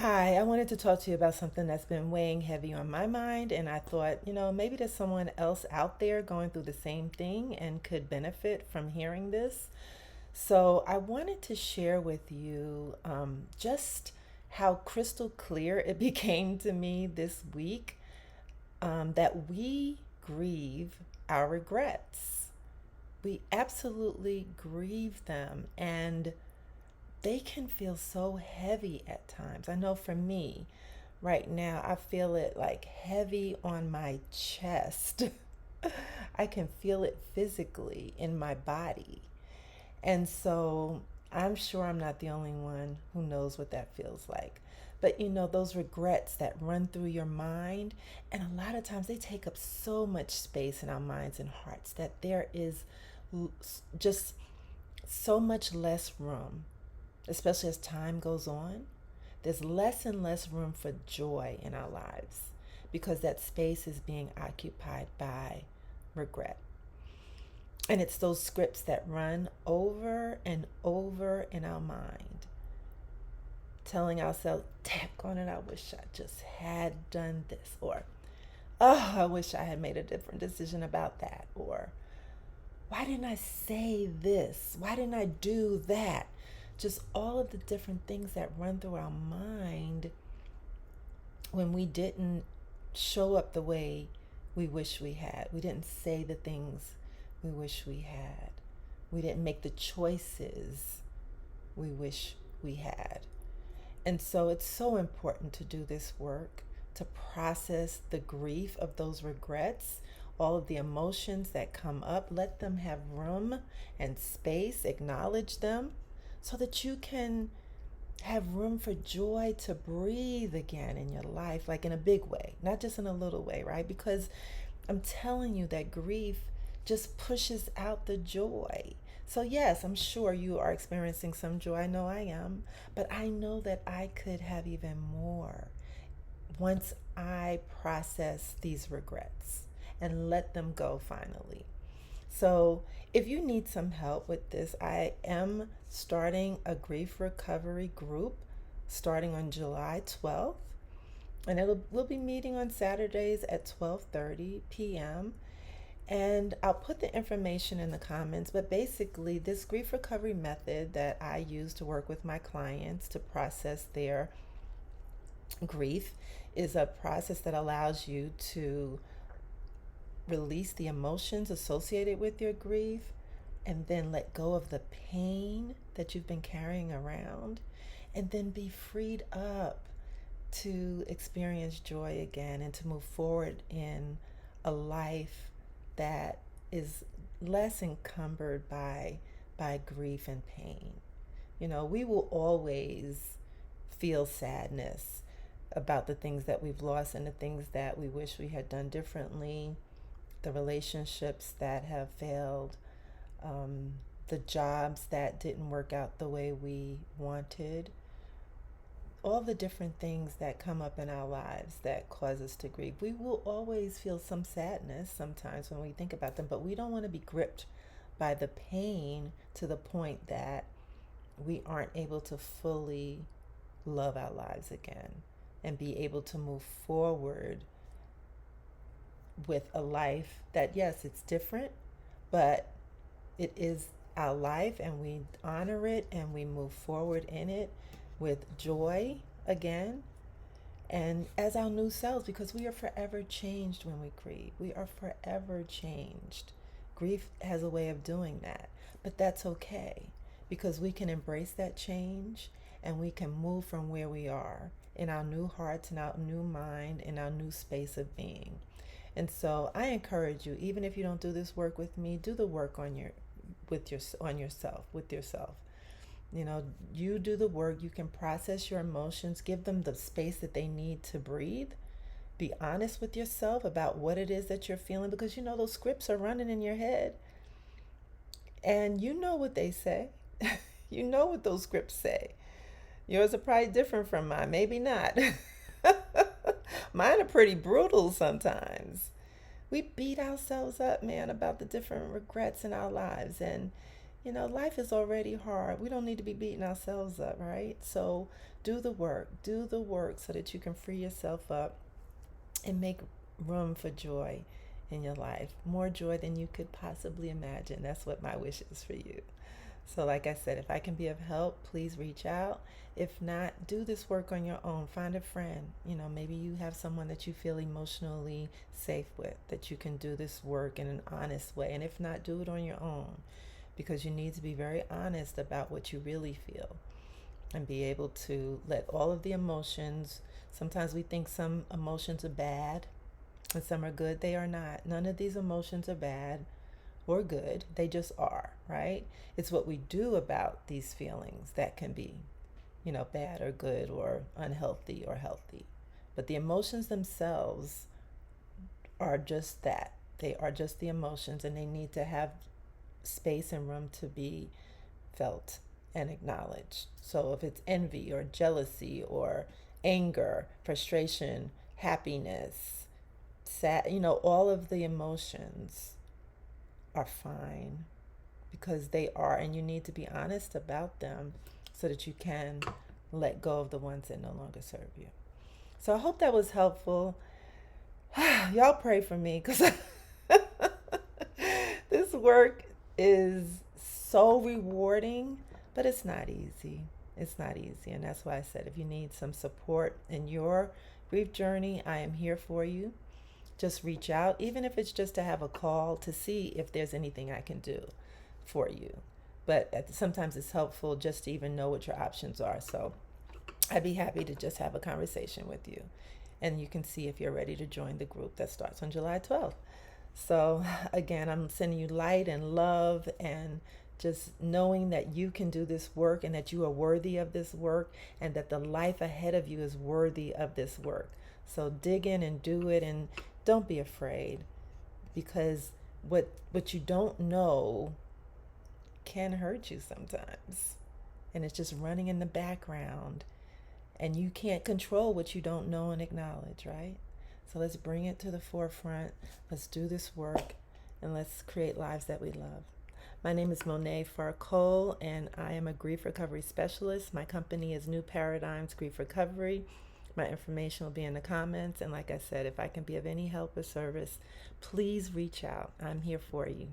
Hi, I wanted to talk to you about something that's been weighing heavy on my mind, and I thought, maybe there's someone else out there going through the same thing and could benefit from hearing this. So, I wanted to share with you just how crystal clear it became to me this week that we grieve our regrets. We absolutely grieve them, and they can feel so heavy at times. I know for me, right now, I feel it like heavy on my chest. I can feel it physically in my body. And so I'm sure I'm not the only one who knows what that feels like. But those regrets that run through your mind, and a lot of times they take up so much space in our minds and hearts that there is just so much less room, especially as time goes on. There's less and less room for joy in our lives because that space is being occupied by regret. And it's those scripts that run over and over in our mind, telling ourselves, "Daggone it, I wish I just had done this," or "Oh, I wish I had made a different decision about that," or "Why didn't I say this? Why didn't I do that?" Just all of the different things that run through our mind when we didn't show up the way we wish we had. We didn't say the things we wish we had. We didn't make the choices we wish we had. And so it's so important to do this work, to process the grief of those regrets, all of the emotions that come up. Let them have room and space, acknowledge them so that you can have room for joy to breathe again in your life, like in a big way, not just in a little way, right? Because I'm telling you that grief just pushes out the joy. So, yes, I'm sure you are experiencing some joy. I know I am. But I know that I could have even more once I process these regrets and let them go finally. So, if you need some help with this, I am starting a grief recovery group starting on July 12th, and we'll be meeting on Saturdays at 12:30 p.m. And I'll put the information in the comments, but basically, this grief recovery method that I use to work with my clients to process their grief is a process that allows you to release the emotions associated with your grief and then let go of the pain that you've been carrying around and then be freed up to experience joy again and to move forward in a life that is less encumbered by grief and pain. We will always feel sadness about the things that we've lost and the things that we wish we had done differently, the relationships that have failed, um, the jobs that didn't work out the way we wanted, all the different things that come up in our lives that cause us to grieve. We will always feel some sadness sometimes when we think about them, but we don't want to be gripped by the pain to the point that we aren't able to fully love our lives again and be able to move forward with a life that, yes, it's different, but it is our life, and we honor it and we move forward in it with joy again and as our new selves, because we are forever changed when we grieve. We are forever changed. Grief has a way of doing that, but that's okay because we can embrace that change and we can move from where we are in our new hearts and our new mind and our new space of being. And so I encourage you, even if you don't do this work with me, do the work on yourself, with yourself. You do the work. You can process your emotions, give them the space that they need to breathe. Be honest with yourself about what it is that you're feeling, because those scripts are running in your head, and you know what they say. You know what those scripts say. Yours are probably different from mine, maybe not. Mine are pretty brutal sometimes. We beat ourselves up, man, about the different regrets in our lives. And, Life is already hard. We don't need to be beating ourselves up, right? So do the work so that you can free yourself up and make room for joy in your life. More joy than you could possibly imagine. That's what my wish is for you. So, like I said, if I can be of help, please reach out. If not, do this work on your own. Find a friend. Maybe you have someone that you feel emotionally safe with, that you can do this work in an honest way. And if not, do it on your own, because you need to be very honest about what you really feel and be able to let all of the emotions. Sometimes we think some emotions are bad and some are good. They are not. None of these emotions are bad or good. They just are, right? It's what we do about these feelings that can be, bad or good or unhealthy or healthy. But the emotions themselves are just that. They are just the emotions, and they need to have space and room to be felt and acknowledged. So if it's envy or jealousy or anger, frustration, happiness, sad, all of the emotions are fine, because they are, and you need to be honest about them so that you can let go of the ones that no longer serve you. So I hope that was helpful. Y'all pray for me, because this work is so rewarding, but it's not easy. It's not easy. And that's why I said, if you need some support in your grief journey, I am here for you. Just reach out, even if it's just to have a call to see if there's anything I can do for you. But sometimes it's helpful just to even know what your options are. So I'd be happy to just have a conversation with you. And you can see if you're ready to join the group that starts on July 12th. So again, I'm sending you light and love, and just knowing that you can do this work and that you are worthy of this work, and that the life ahead of you is worthy of this work. So dig in and do it, and don't be afraid, because what you don't know can hurt you sometimes. And it's just running in the background, and you can't control what you don't know and acknowledge, right? So let's bring it to the forefront. Let's do this work, and let's create lives that we love. My name is Monet Farcole, and I am a grief recovery specialist. My company is New Paradigms Grief Recovery. My information will be in the comments. And like I said, if I can be of any help or service, please reach out. I'm here for you.